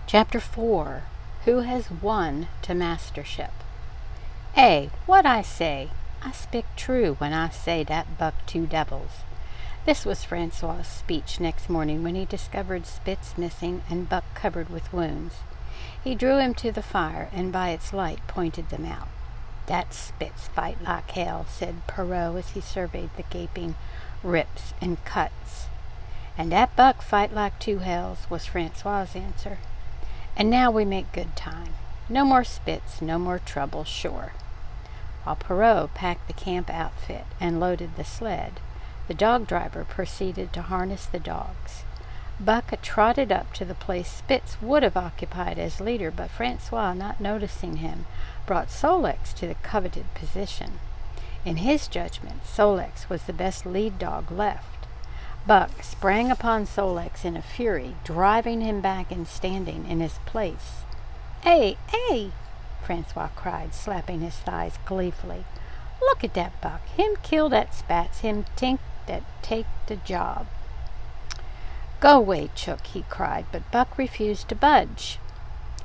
Chapter 4. Who has won to mastership? What I say? I speak true when I say dat buck two devils. This was Francois's speech next morning when he discovered Spitz missing and Buck covered with wounds. He drew him to the fire and by its light pointed them out. "Dat Spitz fight like hell," said Perrault as he surveyed the gaping rips and cuts. "And dat Buck fight like two hells," was Francois's answer. "And now we make good time. No more Spitz, no more trouble, sure." While Perrault packed the camp outfit and loaded the sled, the dog driver proceeded to harness the dogs. Buck trotted up to the place Spitz would have occupied as leader, but Francois, not noticing him, brought Sol-leks to the coveted position. In his judgment, Sol-leks was the best lead dog left. Buck sprang upon Sol-leks in a fury, driving him back and standing in his place. Hey, Francois cried, slapping his thighs gleefully. "Look at dat Buck. Him kill dat Spatz. Him tink dat take de job." "Go away, Chook," he cried, but Buck refused to budge.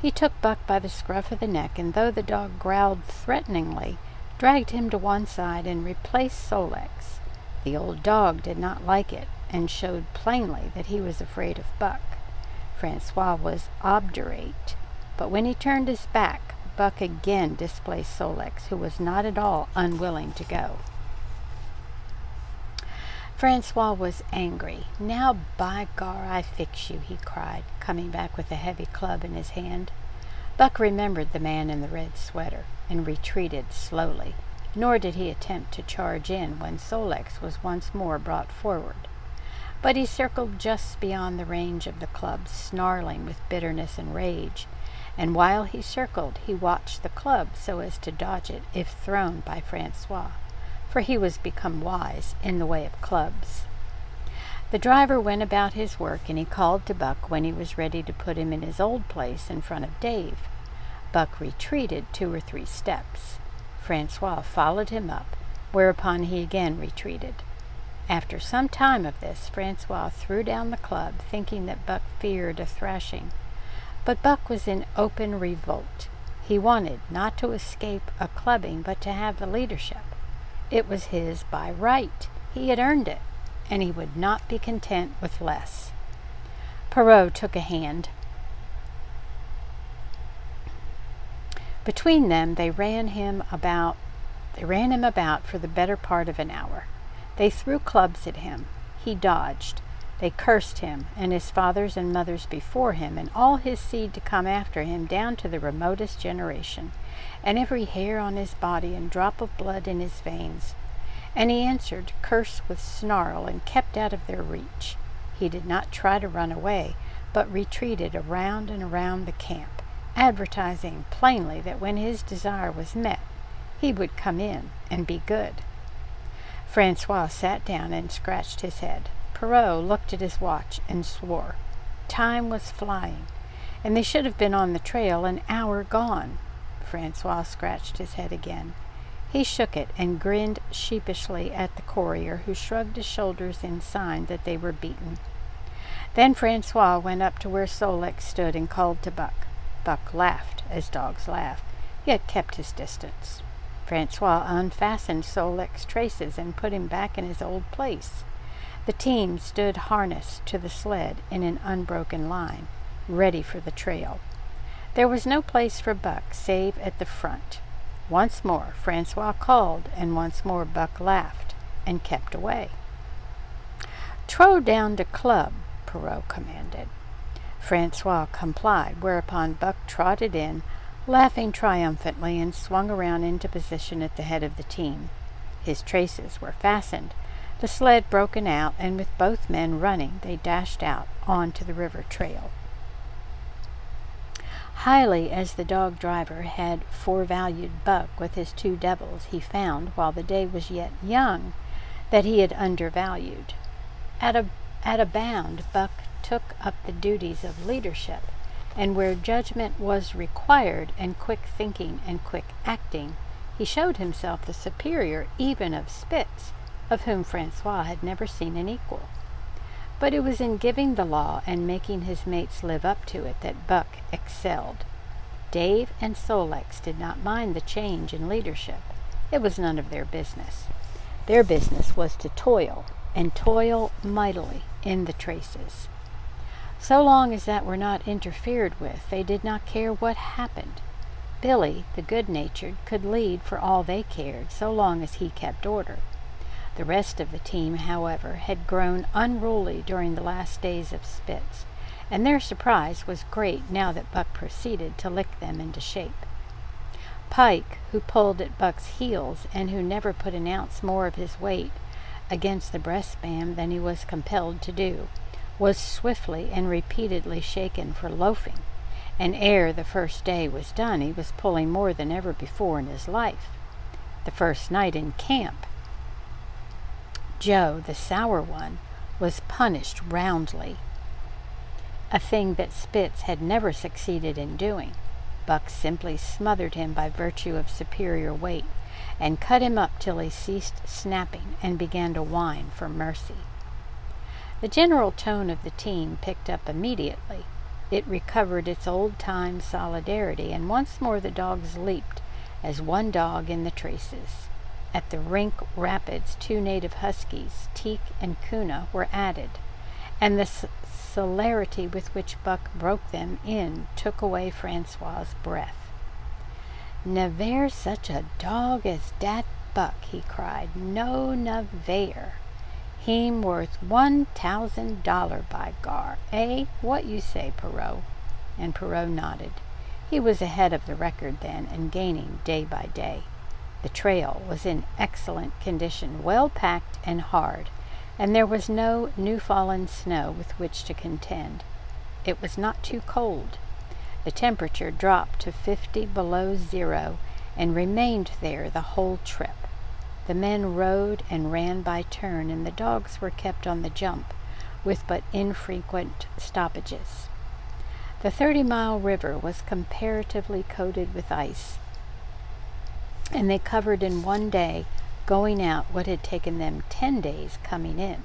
He took Buck by the scruff of the neck, and though the dog growled threateningly, dragged him to one side and replaced Sol-leks. The old dog did not like it, and showed plainly that he was afraid of Buck. Francois was obdurate, but when he turned his back, Buck again displaced Sol-leks, who was not at all unwilling to go. Francois was angry. "Now, by gar, I fix you," he cried, coming back with a heavy club in his hand. Buck remembered the man in the red sweater, and retreated slowly, nor did he attempt to charge in when Sol-leks was once more brought forward. But he circled just beyond the range of the club, snarling with bitterness and rage, and while he circled, he watched the club so as to dodge it if thrown by Francois, for he was become wise in the way of clubs. The driver went about his work, and he called to Buck when he was ready to put him in his old place in front of Dave. Buck retreated 2 or 3 steps. Francois followed him up, whereupon he again retreated. After some time of this, Francois threw down the club, thinking that Buck feared a thrashing. But Buck was in open revolt. He wanted not to escape a clubbing, but to have the leadership. It was his by right. He had earned it, and he would not be content with less. Perrault took a hand. Between them, they ran him about for the better part of an hour. They threw clubs at him. He dodged. They cursed him, and his fathers and mothers before him, and all his seed to come after him down to the remotest generation, and every hair on his body and drop of blood in his veins. And he answered curse with snarl and kept out of their reach. He did not try to run away, but retreated around and around the camp, advertising plainly that when his desire was met, he would come in and be good. Francois sat down and scratched his head. Perrault looked at his watch and swore. Time was flying, and they should have been on the trail an hour gone. Francois scratched his head again. He shook it and grinned sheepishly at the courier, who shrugged his shoulders in sign that they were beaten. Then Francois went up to where Sol-leks stood and called to Buck. Buck laughed, as dogs laugh, yet kept his distance. Francois unfastened Sol-leks' traces and put him back in his old place. The team stood harnessed to the sled in an unbroken line, ready for the trail. There was no place for Buck save at the front. Once more Francois called, and once more Buck laughed and kept away. "Throw down the club," Perrault commanded. Francois complied, whereupon Buck trotted in, laughing triumphantly, and swung around into position at the head of the team. His traces were fastened, the sled broken out, and with both men running, they dashed out onto the river trail. Highly as the dog driver had forevalued Buck with his 2 devils, he found, while the day was yet young, that he had undervalued. At a bound, Buck took up the duties of leadership, and where judgment was required, and quick thinking and quick acting, he showed himself the superior even of Spitz, of whom Francois had never seen an equal. But it was in giving the law and making his mates live up to it that Buck excelled. Dave and Sol-leks did not mind the change in leadership. It was none of their business. Their business was to toil, and toil mightily, in the traces. So long as that were not interfered with, they did not care what happened. Billy, the good-natured, could lead for all they cared, so long as he kept order. The rest of the team, however, had grown unruly during the last days of Spitz, and their surprise was great now that Buck proceeded to lick them into shape. Pike, who pulled at Buck's heels and who never put an ounce more of his weight against the breastband than he was compelled to do, was swiftly and repeatedly shaken for loafing, and ere the first day was done he was pulling more than ever before in his life. The first night in camp, Joe, the sour one, was punished roundly, a thing that Spitz had never succeeded in doing. Buck simply smothered him by virtue of superior weight, and cut him up till he ceased snapping and began to whine for mercy. The general tone of the team picked up immediately. It recovered its old-time solidarity, and once more the dogs leaped as one dog in the traces. At the Rink Rapids, 2 native huskies, Teak and Kuna, were added, and the celerity with which Buck broke them in took away Francois's breath. "Never such a dog as dat Buck," he cried. "No, never. Heem worth $1,000 by gar. Eh? What you say, Perot?" And Perot nodded. He was ahead of the record then, and gaining day by day. The trail was in excellent condition, well packed and hard, and there was no new-fallen snow with which to contend. It was not too cold. The temperature dropped to 50 below zero and remained there the whole trip. The men rode and ran by turn, and the dogs were kept on the jump, with but infrequent stoppages. The 30-mile river was comparatively coated with ice, and they covered in one day, going out, what had taken them 10 days coming in.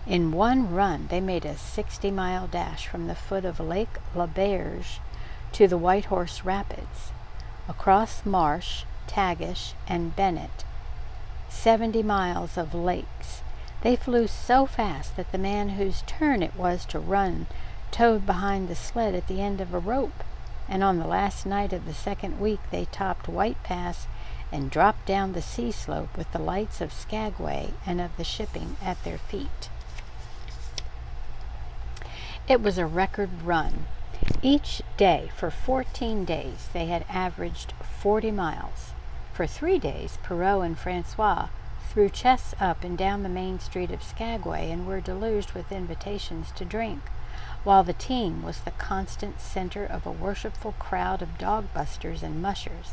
In one run they made a 60-mile dash from the foot of Lake LaBerge to the White Horse Rapids, across Marsh, Tagish, and Bennett, 70 miles of lakes. They flew so fast that the man whose turn it was to run towed behind the sled at the end of a rope, and on the last night of the second week they topped White Pass and dropped down the sea slope with the lights of Skagway and of the shipping at their feet. It was a record run. Each day for 14 days they had averaged 40 miles. For 3 days Perot and Francois threw chests up and down the main street of Skagway and were deluged with invitations to drink, while the team was the constant center of a worshipful crowd of dog-busters and mushers.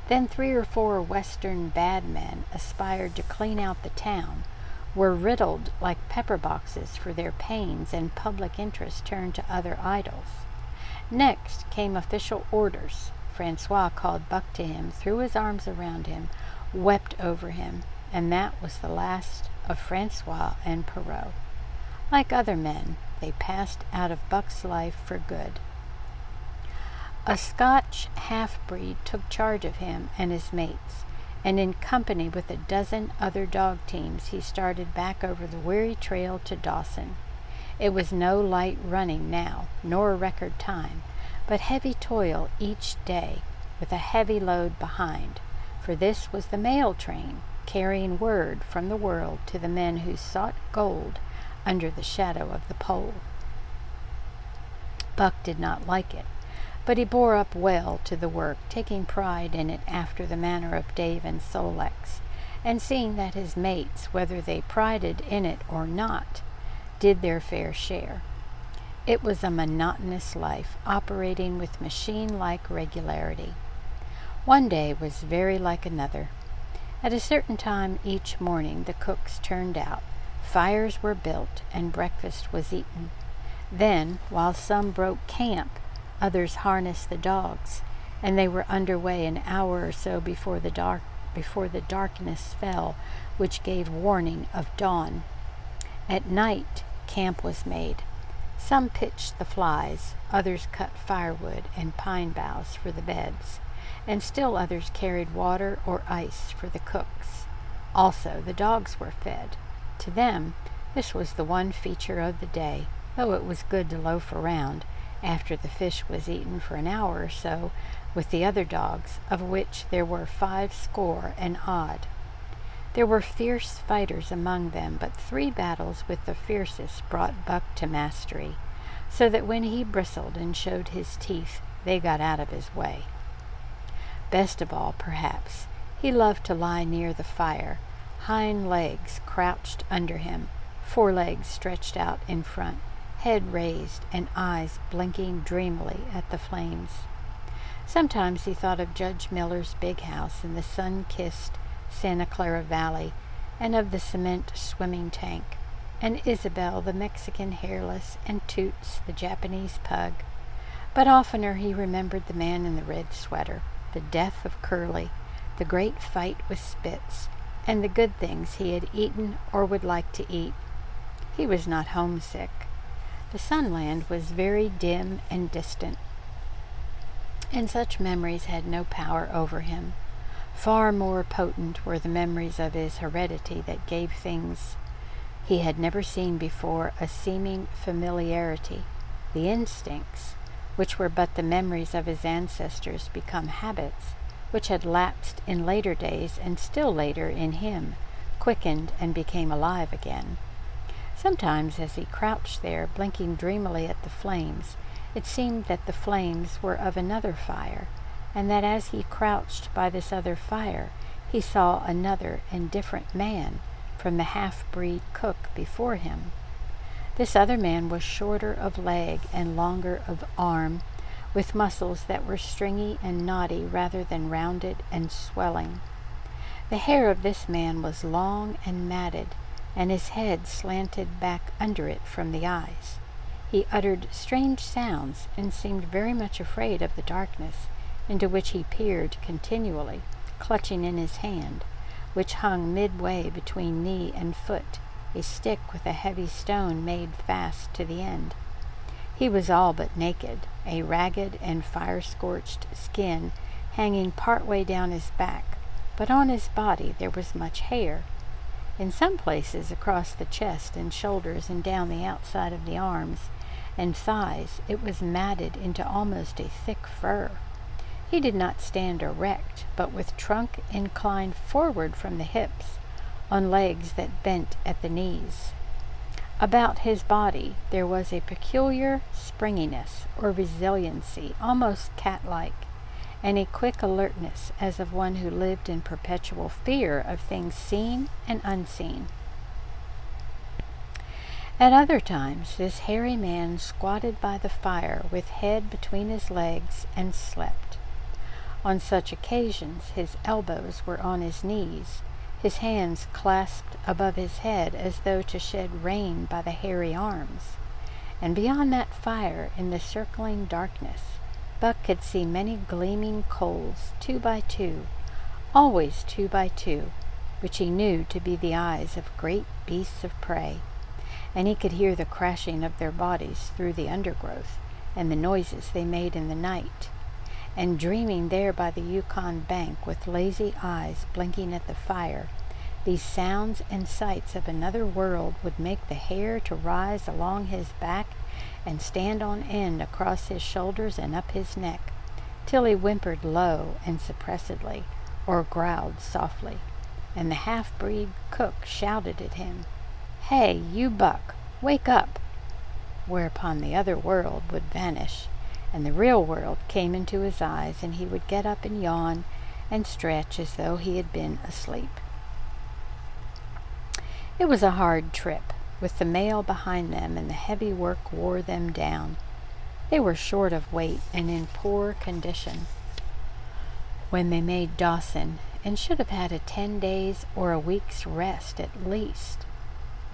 Then 3 or 4 Western bad men aspired to clean out the town, were riddled like pepper boxes for their pains, and public interest turned to other idols. Next came official orders. Francois called Buck to him, threw his arms around him, wept over him, and that was the last of Francois and Perot. Like other men, they passed out of Buck's life for good. A Scotch half-breed took charge of him and his mates, and in company with a dozen other dog teams he started back over the weary trail to Dawson. It was no light running now, nor a record time, but heavy toil each day, with a heavy load behind, for this was the mail train, carrying word from the world to the men who sought gold under the shadow of the pole. Buck did not like it, but he bore up well to the work, taking pride in it after the manner of Dave and Sol-leks, and seeing that his mates, whether they prided in it or not, did their fair share. It was a monotonous life, operating with machine-like regularity. One day was very like another. At a certain time each morning the cooks turned out, fires were built, and breakfast was eaten. Then, while some broke camp, others harnessed the dogs, and they were under way an hour or so before the darkness fell, which gave warning of dawn. At night camp was made. Some pitched the flies, others cut firewood and pine boughs for the beds, and still others carried water or ice for the cooks. Also, the dogs were fed. To them, this was the one feature of the day, though it was good to loaf around after the fish was eaten for an hour or so with the other dogs, of which there were 50 and odd. There were fierce fighters among them, but 3 battles with the fiercest brought Buck to mastery, so that when he bristled and showed his teeth, they got out of his way. Best of all, perhaps, he loved to lie near the fire, hind legs crouched under him, forelegs stretched out in front, head raised, and eyes blinking dreamily at the flames. Sometimes he thought of Judge Miller's big house in the sun-kissed Santa Clara Valley, and of the cement swimming tank, and Isabel the Mexican hairless, and Toots the Japanese pug. But oftener he remembered the man in the red sweater, the death of Curly, the great fight with Spitz, and the good things he had eaten or would like to eat. He was not homesick. The Sunland was very dim and distant, and such memories had no power over him. Far more potent were the memories of his heredity that gave things he had never seen before a seeming familiarity, the instincts, which were but the memories of his ancestors become habits, which had lapsed in later days and still later in him, quickened and became alive again. Sometimes as he crouched there, blinking dreamily at the flames, it seemed that the flames were of another fire, and that as he crouched by this other fire, he saw another and different man from the half-breed cook before him. This other man was shorter of leg and longer of arm, with muscles that were stringy and knotty rather than rounded and swelling. The hair of this man was long and matted, and his head slanted back under it from the eyes. He uttered strange sounds and seemed very much afraid of the darkness, into which he peered continually, clutching in his hand, which hung midway between knee and foot, a stick with a heavy stone made fast to the end. He was all but naked, a ragged and fire-scorched skin hanging part way down his back, but on his body there was much hair. In some places across the chest and shoulders and down the outside of the arms and thighs it was matted into almost a thick fur. He did not stand erect, but with trunk inclined forward from the hips, on legs that bent at the knees. About his body there was a peculiar springiness or resiliency, almost cat-like, and a quick alertness as of one who lived in perpetual fear of things seen and unseen. At other times this hairy man squatted by the fire with head between his legs and slept. On such occasions his elbows were on his knees, his hands clasped above his head as though to shed rain by the hairy arms. And beyond that fire, in the circling darkness, Buck could see many gleaming coals, 2 by 2, always 2 by 2, which he knew to be the eyes of great beasts of prey, and he could hear the crashing of their bodies through the undergrowth, and the noises they made in the night. And dreaming there by the Yukon bank with lazy eyes blinking at the fire, these sounds and sights of another world would make the hair to rise along his back and stand on end across his shoulders and up his neck, till he whimpered low and suppressedly, or growled softly, and the half-breed cook shouted at him, "Hey, you Buck, wake up!" whereupon the other world would vanish, and the real world came into his eyes, and he would get up and yawn and stretch as though he had been asleep. It was a hard trip, with the mail behind them, and the heavy work wore them down. They were short of weight and in poor condition when they made Dawson, and should have had a 10 days or a week's rest at least.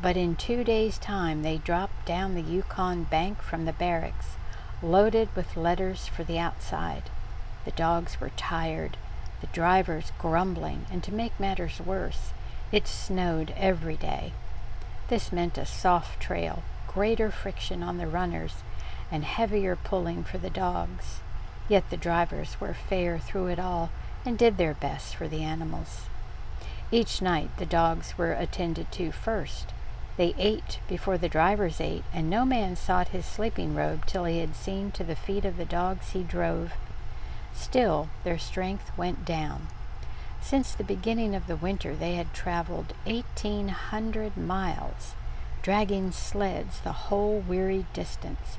But in 2 days' time they dropped down the Yukon bank from the barracks, loaded with letters for the outside. The dogs were tired, the drivers grumbling, and to make matters worse, it snowed every day. This meant a soft trail, greater friction on the runners and heavier pulling for the dogs. Yet the drivers were fair through it all and did their best for the animals. Each night the dogs were attended to first. They ate before the drivers ate, and no man sought his sleeping robe till he had seen to the feet of the dogs he drove. Still their strength went down. Since the beginning of the winter they had traveled 1,800 miles, dragging sleds the whole weary distance,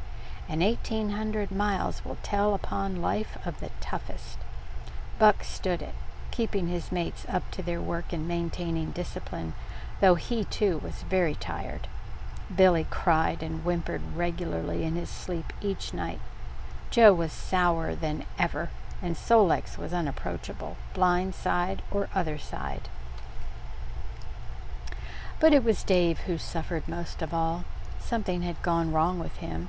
and 1,800 miles will tell upon life of the toughest. Buck stood it, keeping his mates up to their work and maintaining discipline, though he too was very tired. Billy cried and whimpered regularly in his sleep each night. Joe was sourer than ever, and Sol-leks was unapproachable, blind side or other side. But it was Dave who suffered most of all. Something had gone wrong with him.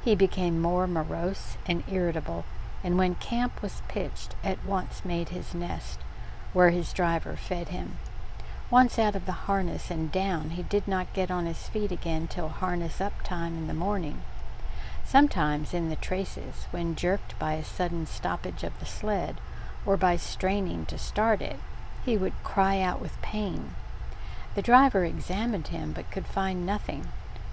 He became more morose and irritable, and when camp was pitched, at once made his nest, where his driver fed him. Once out of the harness and down, he did not get on his feet again till harness up time in the morning. Sometimes in the traces, when jerked by a sudden stoppage of the sled, or by straining to start it, he would cry out with pain. The driver examined him, but could find nothing.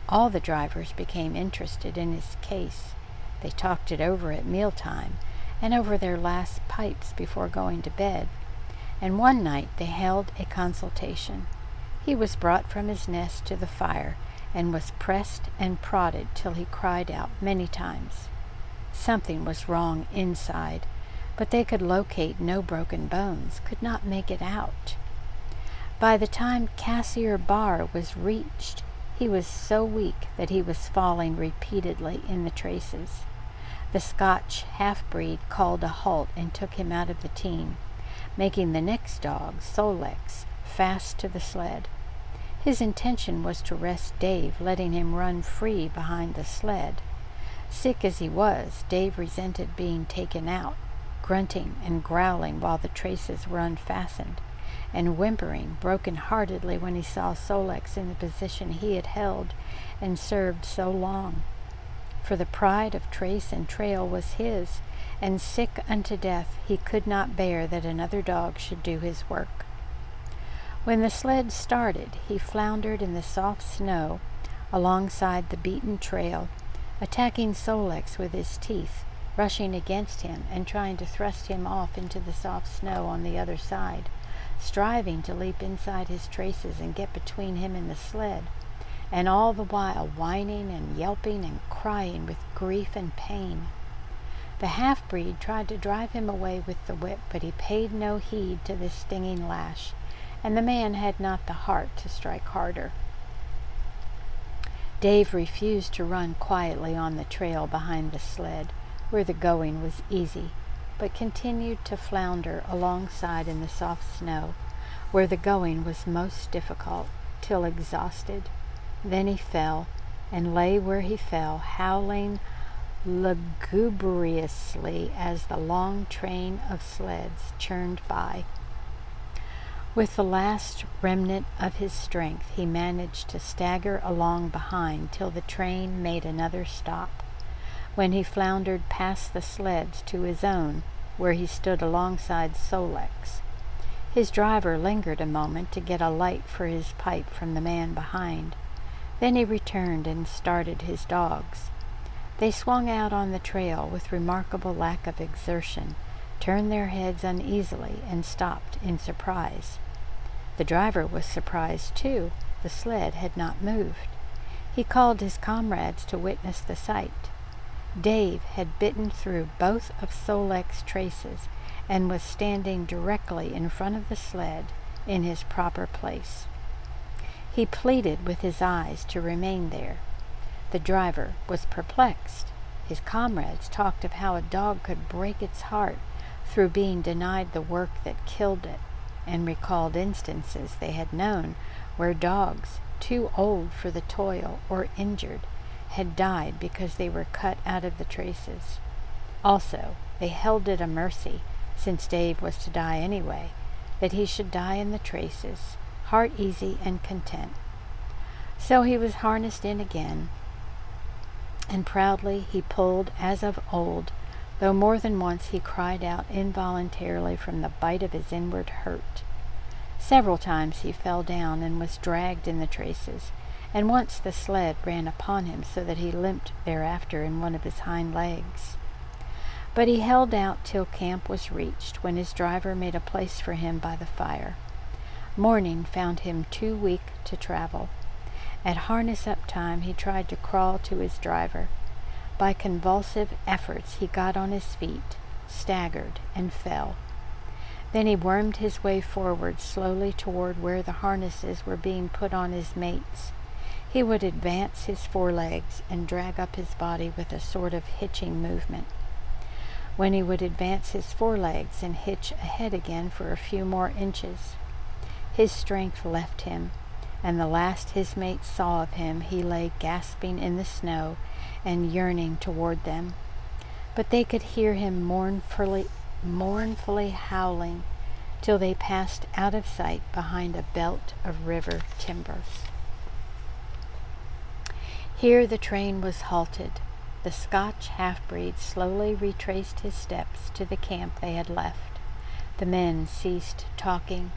All the drivers became interested in his case. They talked it over at mealtime, and over their last pipes before going to bed. And one night they held a consultation. He was brought from his nest to the fire, and was pressed and prodded till he cried out many times. Something was wrong inside, but they could locate no broken bones, could not make it out. By the time Cassiar Bar was reached, he was so weak that he was falling repeatedly in the traces. The Scotch half-breed called a halt and took him out of the team, making the next dog, Sol-leks, fast to the sled. His intention was to rest Dave, letting him run free behind the sled. Sick as he was, Dave resented being taken out, grunting and growling while the traces were unfastened, and whimpering broken-heartedly when he saw Sol-leks in the position he had held and served so long. For the pride of trace and trail was his, and sick unto death he could not bear that another dog should do his work. When the sled started, he floundered in the soft snow alongside the beaten trail, attacking Sol-leks with his teeth, rushing against him and trying to thrust him off into the soft snow on the other side, striving to leap inside his traces and get between him and the sled, and all the while whining and yelping and crying with grief and pain. The half-breed tried to drive him away with the whip, but he paid no heed to the stinging lash, and the man had not the heart to strike harder. Dave refused to run quietly on the trail behind the sled, where the going was easy, but continued to flounder alongside in the soft snow, where the going was most difficult, till exhausted. Then he fell, and lay where he fell, howling lugubriously as the long train of sleds churned by. With the last remnant of his strength, he managed to stagger along behind till the train made another stop, when he floundered past the sleds to his own, where he stood alongside Sol-leks. His driver lingered a moment to get a light for his pipe from the man behind. Then he returned and started his dogs. They swung out on the trail with remarkable lack of exertion, turned their heads uneasily, and stopped in surprise. The driver was surprised too. The sled had not moved. He called his comrades to witness the sight. Dave had bitten through both of Sol-leks' traces and was standing directly in front of the sled in his proper place. He pleaded with his eyes to remain there. The driver was perplexed. His comrades talked of how a dog could break its heart through being denied the work that killed it, and recalled instances they had known where dogs, too old for the toil or injured, had died because they were cut out of the traces. Also, they held it a mercy, since Dave was to die anyway, that he should die in the traces, heart easy and content. So he was harnessed in again, and proudly he pulled as of old, though more than once he cried out involuntarily from the bite of his inward hurt. Several times he fell down and was dragged in the traces, and once the sled ran upon him so that he limped thereafter in one of his hind legs. But he held out till camp was reached, when his driver made a place for him by the fire. Morning found him too weak to travel. At harness-up time he tried to crawl to his driver. By convulsive efforts he got on his feet, staggered, and fell. Then he wormed his way forward slowly toward where the harnesses were being put on his mates. He would advance his forelegs and drag up his body with a sort of hitching movement. When he would advance his forelegs and hitch ahead again for a few more inches, his strength left him, and the last his mates saw of him he lay gasping in the snow and yearning toward them. But they could hear him mournfully howling till they passed out of sight behind a belt of river timber. Here the train was halted. The Scotch half-breed slowly retraced his steps to the camp they had left. The men ceased talking.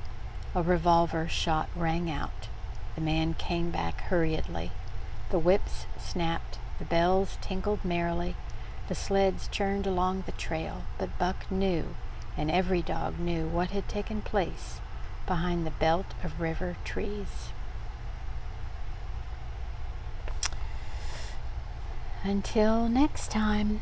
A revolver shot rang out. The man came back hurriedly. The whips snapped. The bells tinkled merrily. The sleds churned along the trail, but Buck knew, and every dog knew, what had taken place behind the belt of river trees. Until next time.